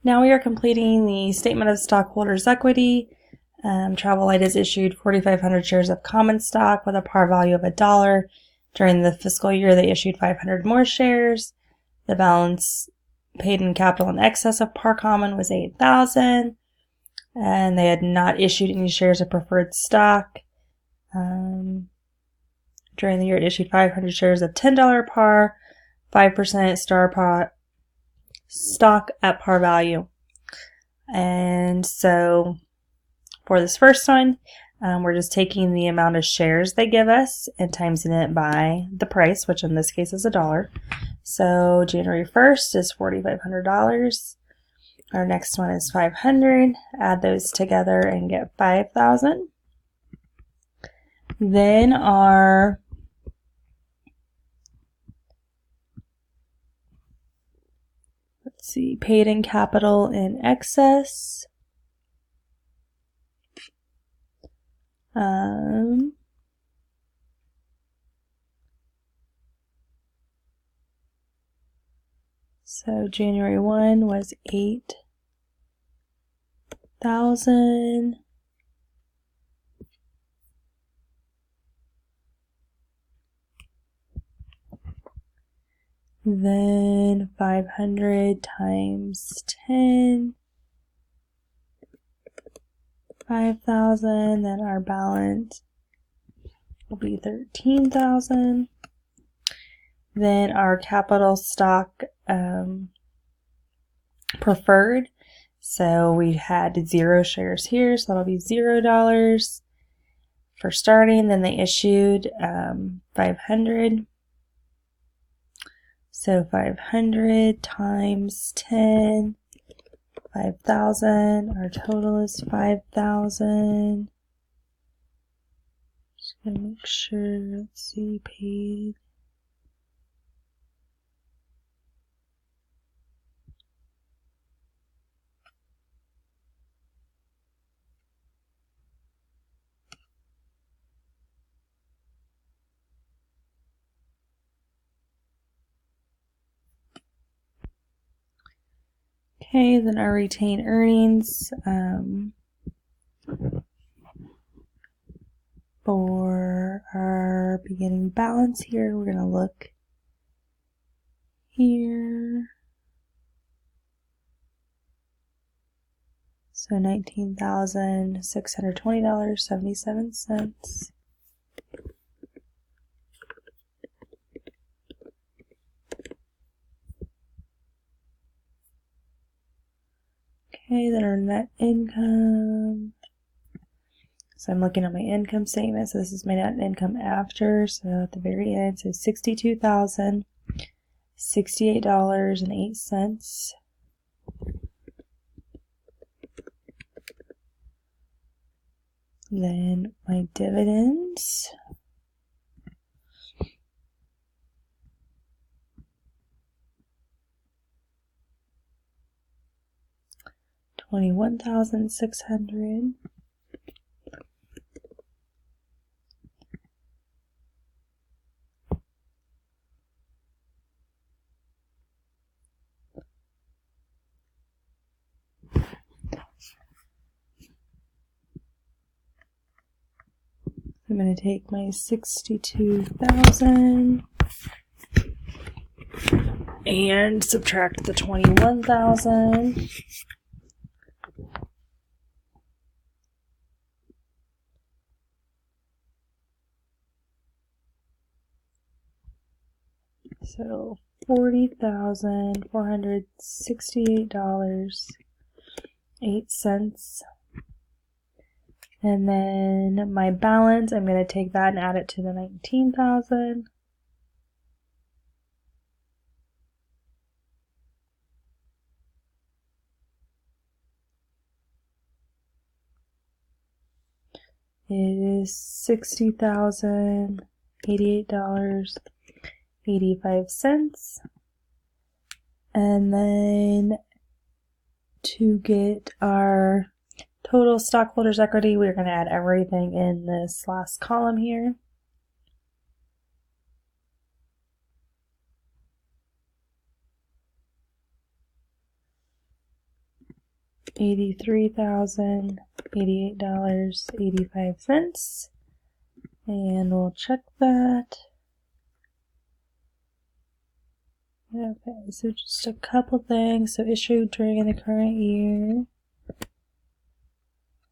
Now we are completing the statement of stockholders' equity. Travelite has issued 4,500 shares of common stock with a par value of $1. During the fiscal year, they issued 500 more shares. The balance paid in capital in excess of par common was $8,000, and they had not issued any shares of preferred stock. During the year, it issued 500 shares of $10 par, 5% stock at par value. And so for this first one, we're just taking the amount of shares they give us and timesing it by the price, which in this case is $1. So January 1st is $4,500. Our next one is 500. Add those together and get 5,000. Then our paid in capital in excess. So January 1 was 8,000. Then 500 times 10, 5,000. Then our balance will be 13,000. Then our capital stock preferred. So we had 0 shares here, so that'll be $0 for starting. Then they issued 500. So 500 times 10, 5,000. Our total is 5,000. Just gonna make sure, let's see, paid. Okay, then our retained earnings for our beginning balance here, we're going to look here. So $19,620.77. Okay, then our net income. So I'm looking at my income statement. So this is my net income after. So at the very end, so $62,068.08. Then my dividends. $21,600. I'm going to take my 62,000 and subtract the 21,000. So $40,468.08. And then my balance, I'm going to take that and add it to the 19,000. It is $60,088.85. And then to get our total stockholders' equity, we're going to add everything in this last column here. $83,088.85. And we'll check that. Okay, so just a couple things. So issued during the current year.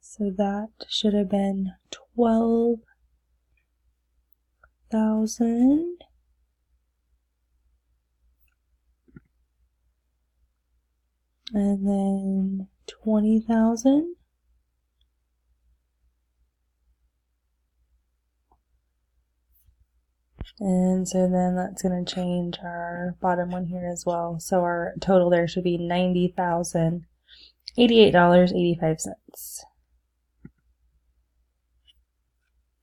So that should have been 12,000. And then 20,000. And so then that's going to change our bottom one here as well. So our total there should be $90,088.85.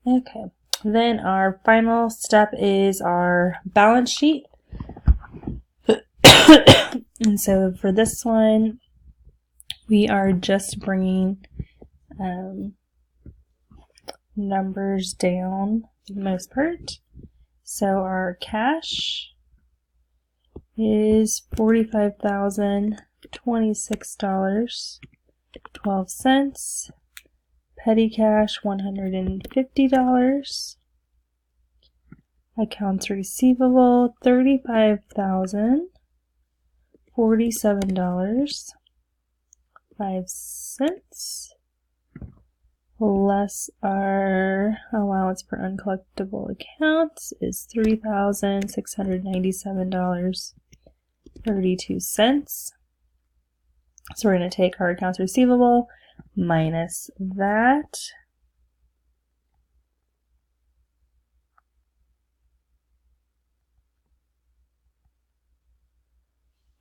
Okay, then our final step is our balance sheet. And so for this one, we are just bringing numbers down for the most part. So our cash is $45,026.12. Petty cash $150. Accounts receivable $35,047.05. Less our allowance for uncollectible accounts is $3,697.32. So we're going to take our accounts receivable minus that.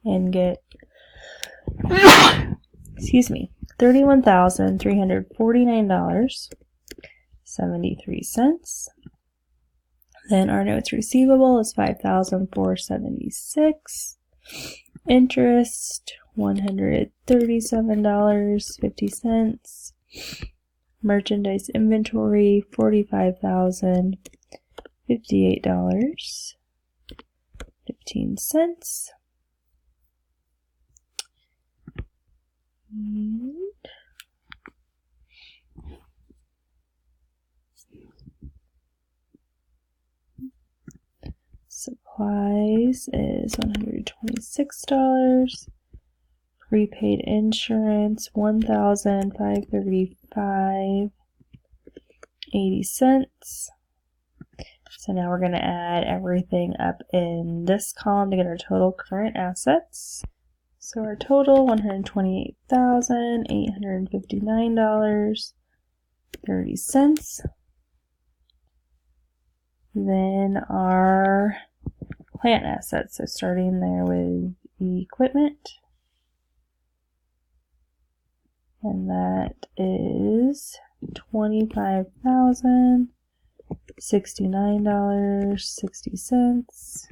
And get, excuse me, $31,349.73. Then our notes receivable is $5,476. Interest $137.50. Merchandise inventory $45,058.15. And supplies is $126. Prepaid insurance $1,535.80. So now we're going to add everything up in this column to get our total current assets. So our total $128,859.30. Then our plant assets. So starting there with equipment. And that is $25,069.60.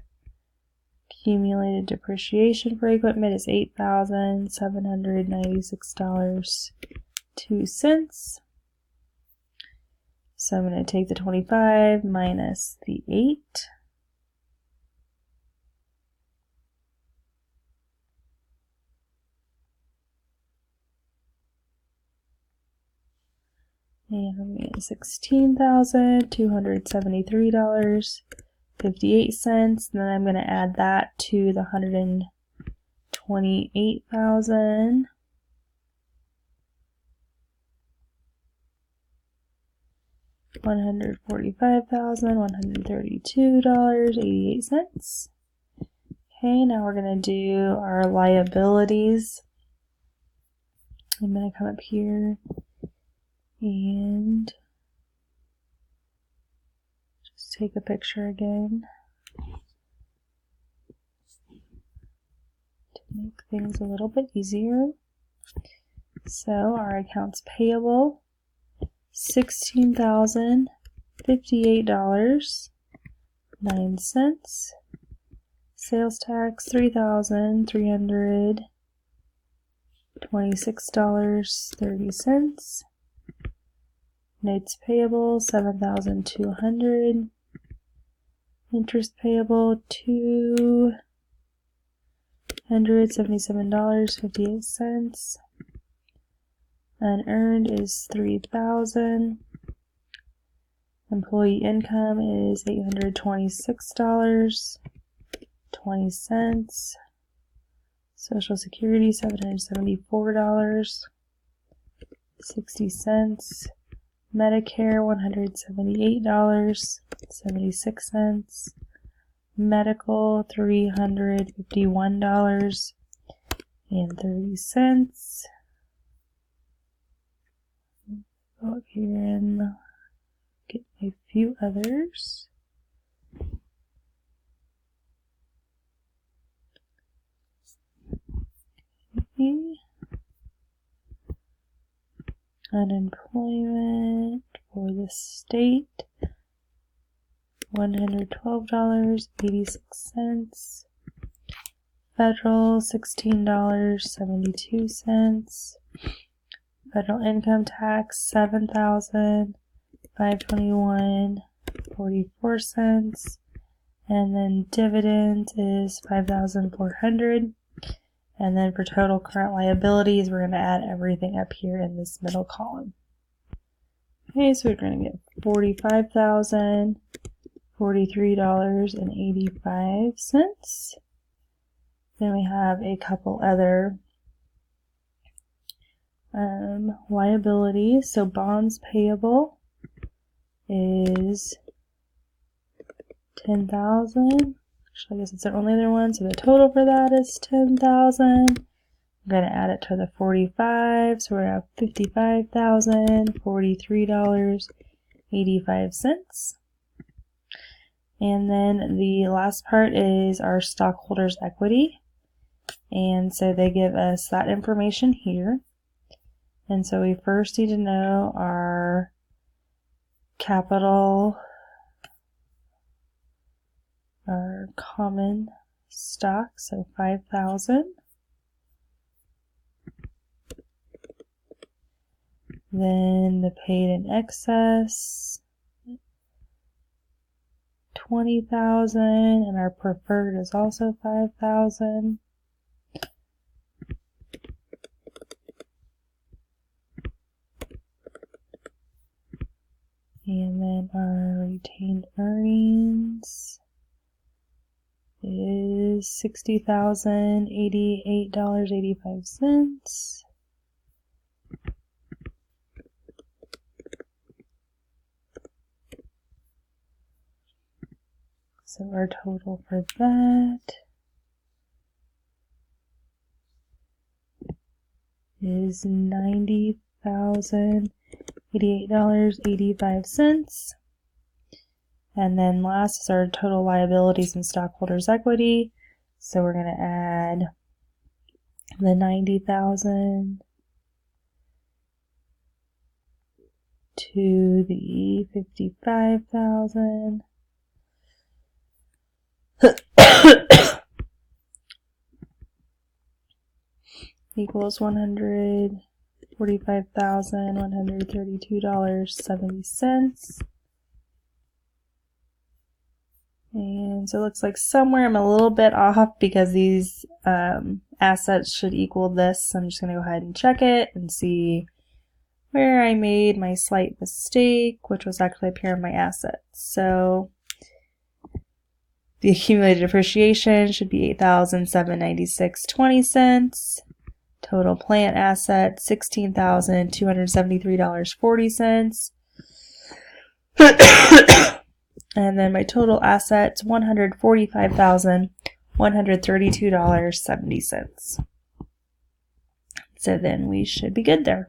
Accumulated depreciation for equipment is $8,796.02. So I'm going to take the 25 minus the 8. And I'm getting $16,273.58. Then I'm going to add that to the $128,000. $145,132.88. Okay, now we're going to do our liabilities. I'm going to come up here and just take a picture again to make things a little bit easier. So our accounts payable, $16,058.09. Sales tax, $3,326.30. Notes payable, $7,200. Interest payable, $277.58. Unearned is $3,000. Employee income is $826.20. Social Security $774.60. Medicare $178.76. Medical $351.30. Go up here and get a few others. Okay. Unemployment for the state, $112.86. Federal, $16.72. Federal income tax, $7,521.44. And then dividends is $5,400. And then for total current liabilities, we're going to add everything up here in this middle column. Okay, so we're going to get $45,043.85. Then we have a couple other liabilities. So bonds payable is $10,000. Actually, I guess it's the only other one. So the total for that is $10,000. I'm going to add it to the 45. So we're at $55,043.85. And then the last part is our stockholders' equity. And so they give us that information here. And so we first need to know our capital, our common stock, so 5,000. Then the paid in excess, 20,000, and our preferred is also 5,000. And then our retained earnings is $60,088.85. So our total for that is $90,088.85. And then last is our total liabilities and stockholders' equity. So we're going to add the $90,000 to the $55,000. Equals $145,132.70. And so it looks like somewhere I'm a little bit off because these assets should equal this. So I'm just going to go ahead and check it and see where I made my slight mistake, which was actually up here in my assets. So the accumulated depreciation should be $8,796.20. Total plant assets, $16,273.40. And then my total assets, $145,132.70. So then we should be good there.